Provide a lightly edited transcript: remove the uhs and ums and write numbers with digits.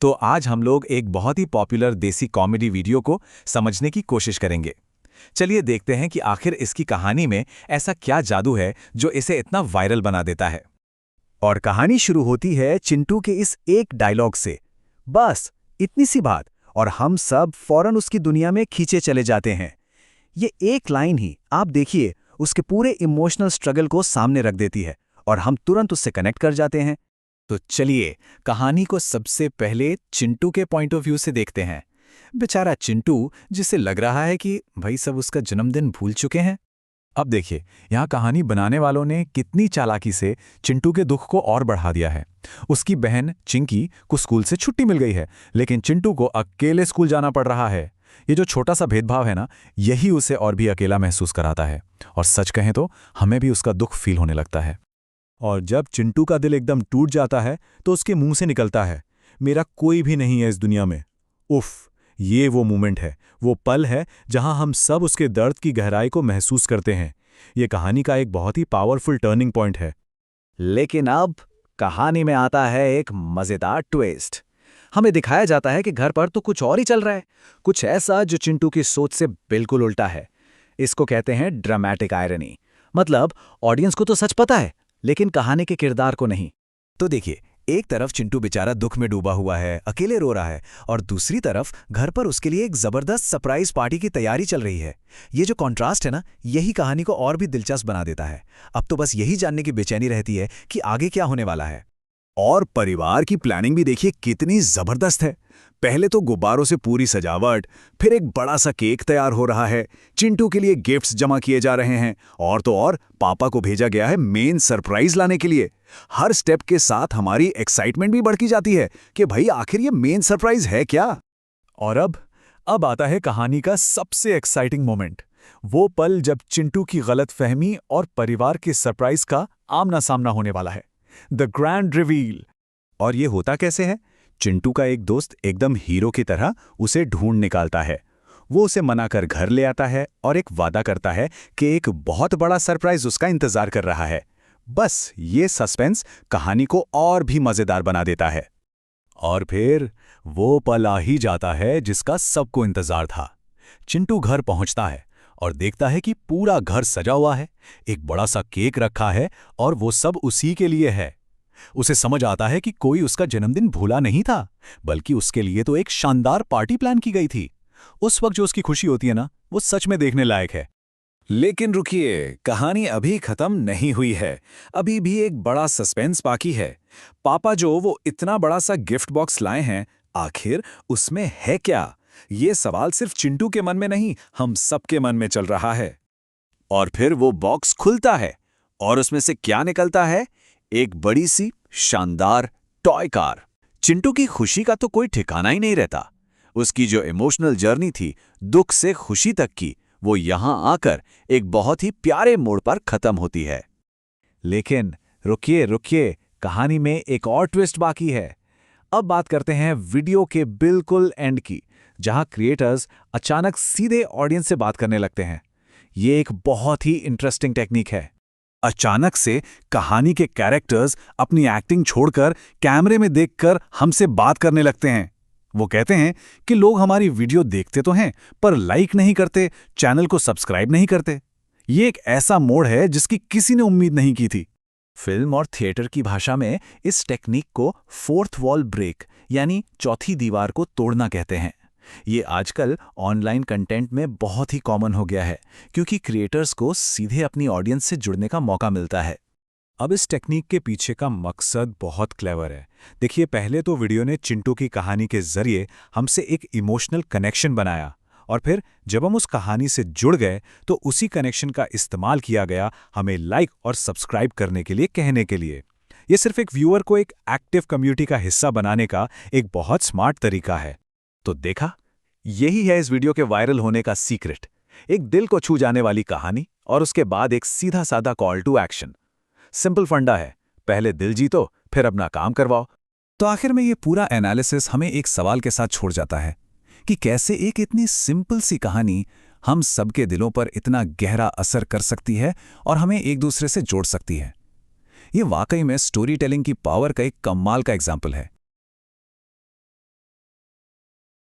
तो आज हम लोग एक बहुत ही पॉपुलर देसी कॉमेडी वीडियो को समझने की कोशिश करेंगे। चलिए देखते हैं कि आखिर इसकी कहानी में ऐसा क्या जादू है जो इसे इतना वायरल बना देता है। और कहानी शुरू होती है चिंटू के इस एक डायलॉग से। बस इतनी सी बात और हम सब फौरन उसकी दुनिया में खींचे चले जाते हैं। ये एक लाइन ही आप देखिए उसके पूरे इमोशनल स्ट्रगल को सामने रख देती है और हम तुरंत उससे कनेक्ट कर जाते हैं। तो चलिए कहानी को सबसे पहले चिंटू के पॉइंट ऑफ व्यू से देखते हैं। बेचारा चिंटू, जिसे लग रहा है कि भाई सब उसका जन्मदिन भूल चुके हैं। अब देखिए यहाँ कहानी बनाने वालों ने कितनी चालाकी से चिंटू के दुख को और बढ़ा दिया है। उसकी बहन चिंकी को स्कूल से छुट्टी मिल गई है, लेकिन चिंटू को अकेले स्कूल जाना पड़ रहा है। ये जो छोटा सा भेदभाव है ना, यही उसे और भी अकेला महसूस कराता है। और सच कहें तो हमें भी उसका दुख फील होने लगता है। और जब चिंटू का दिल एकदम टूट जाता है तो उसके मुंह से निकलता है, मेरा कोई भी नहीं है इस दुनिया में। उफ, ये वो मोमेंट है, वो पल है जहां हम सब उसके दर्द की गहराई को महसूस करते हैं। ये कहानी का एक बहुत ही पावरफुल टर्निंग पॉइंट है। लेकिन अब कहानी में आता है एक मजेदार ट्विस्ट। हमें दिखाया जाता है कि घर पर तो कुछ और ही चल रहा है, कुछ ऐसा जो चिंटू की सोच से बिल्कुल उल्टा है। इसको कहते हैं ड्रामेटिक आयरनी। मतलब ऑडियंस को तो सच पता है, लेकिन कहानी के किरदार को नहीं। तो देखिए, एक तरफ चिंटू बेचारा दुख में डूबा हुआ है, अकेले रो रहा है, और दूसरी तरफ घर पर उसके लिए एक जबरदस्त सरप्राइज पार्टी की तैयारी चल रही है। ये जो कॉन्ट्रास्ट है ना, यही कहानी को और भी दिलचस्प बना देता है। अब तो बस यही जानने की बेचैनी रहती है कि आगे क्या होने वाला है। और परिवार की प्लानिंग भी देखिए कितनी जबरदस्त है। पहले तो गुब्बारों से पूरी सजावट, फिर एक बड़ा सा केक तैयार हो रहा है, चिंटू के लिए गिफ्ट्स जमा किए जा रहे हैं, और तो और पापा को भेजा गया है मेन सरप्राइज लाने के लिए। हर स्टेप के साथ हमारी एक्साइटमेंट भी बढ़ती जाती है कि भाई आखिर ये मेन सरप्राइज है क्या। और अब आता है कहानी का सबसे एक्साइटिंग मोमेंट, वो पल जब चिंटू की गलतफहमी और परिवार के सरप्राइज का आमना सामना होने वाला है, द ग्रैंड रिवील। और ये होता कैसे है? चिंटू का एक दोस्त एकदम हीरो की तरह उसे ढूंढ निकालता है। वो उसे मनाकर घर ले आता है और एक वादा करता है कि एक बहुत बड़ा सरप्राइज उसका इंतजार कर रहा है। बस ये सस्पेंस कहानी को और भी मजेदार बना देता है। और फिर वो पल आ ही जाता है जिसका सबको इंतजार था। चिंटू घर पहुंचता है और देखता है कि पूरा घर सजा हुआ है, एक बड़ा सा केक रखा है, और वो सब उसी के लिए है। उसे समझ आता है कि कोई उसका जन्मदिन भूला नहीं था, बल्कि उसके लिए तो एक शानदार पार्टी प्लान की गई थी। उस वक्त जो उसकी खुशी होती है ना, वो सच में देखने लायक है। लेकिन रुकिए, कहानी अभी खत्म नहीं हुई है। अभी भी एक बड़ा सस्पेंस बाकी है। पापा जो वो इतना बड़ा सा गिफ्ट बॉक्स लाए हैं, आखिर उसमें है क्या? ये सवाल सिर्फ चिंटू के मन में नहीं, हम सबके मन में चल रहा है। और फिर वो बॉक्स खुलता है और उसमें से क्या निकलता है? एक बड़ी सी शानदार टॉय कार। चिंटू की खुशी का तो कोई ठिकाना ही नहीं रहता। उसकी जो इमोशनल जर्नी थी, दुख से खुशी तक की, वो यहां आकर एक बहुत ही प्यारे मोड़ पर खत्म होती है। लेकिन रुकिए रुकिए, कहानी में एक और ट्विस्ट बाकी है। अब बात करते हैं वीडियो के बिल्कुल एंड की, जहां क्रिएटर्स अचानक सीधे ऑडियंस से बात करने लगते हैं। ये एक बहुत ही इंटरेस्टिंग टेक्निक है। अचानक से कहानी के कैरेक्टर्स अपनी एक्टिंग छोड़कर कैमरे में देखकर हमसे बात करने लगते हैं। वो कहते हैं कि लोग हमारी वीडियो देखते तो हैं, पर लाइक नहीं करते, चैनल को सब्सक्राइब नहीं करते। ये एक ऐसा मोड़ है जिसकी किसी ने उम्मीद नहीं की थी। फिल्म और थिएटर की भाषा में इस टेक्निक को फोर्थ वॉल ब्रेक, यानी चौथी दीवार को तोड़ना कहते हैं। ये आजकल ऑनलाइन कंटेंट में बहुत ही कॉमन हो गया है, क्योंकि क्रिएटर्स को सीधे अपनी ऑडियंस से जुड़ने का मौका मिलता है। अब इस टेक्निक के पीछे का मकसद बहुत क्लेवर है। देखिए, पहले तो वीडियो ने चिंटू की कहानी के जरिए हमसे एक इमोशनल कनेक्शन बनाया, और फिर जब हम उस कहानी से जुड़ गए तो उसी कनेक्शन का इस्तेमाल किया गया हमें लाइक और सब्सक्राइब करने के लिए कहने के लिए। ये सिर्फ एक व्यूअर को एक एक्टिव कम्युनिटी का हिस्सा बनाने का एक बहुत स्मार्ट तरीका है। तो देखा, यही है इस वीडियो के वायरल होने का सीक्रेट। एक दिल को छू जाने वाली कहानी और उसके बाद एक सीधा साधा कॉल टू एक्शन। सिंपल फंडा है, पहले दिल जीतो, फिर अपना काम करवाओ। तो आखिर में ये पूरा एनालिसिस हमें एक सवाल के साथ छोड़ जाता है कि कैसे एक इतनी सिंपल सी कहानी हम सबके दिलों पर इतना गहरा असर कर सकती है और हमें एक दूसरे से जोड़ सकती है। ये वाकई में स्टोरी टेलिंग की पावर का एक कमाल का एग्जाम्पल है।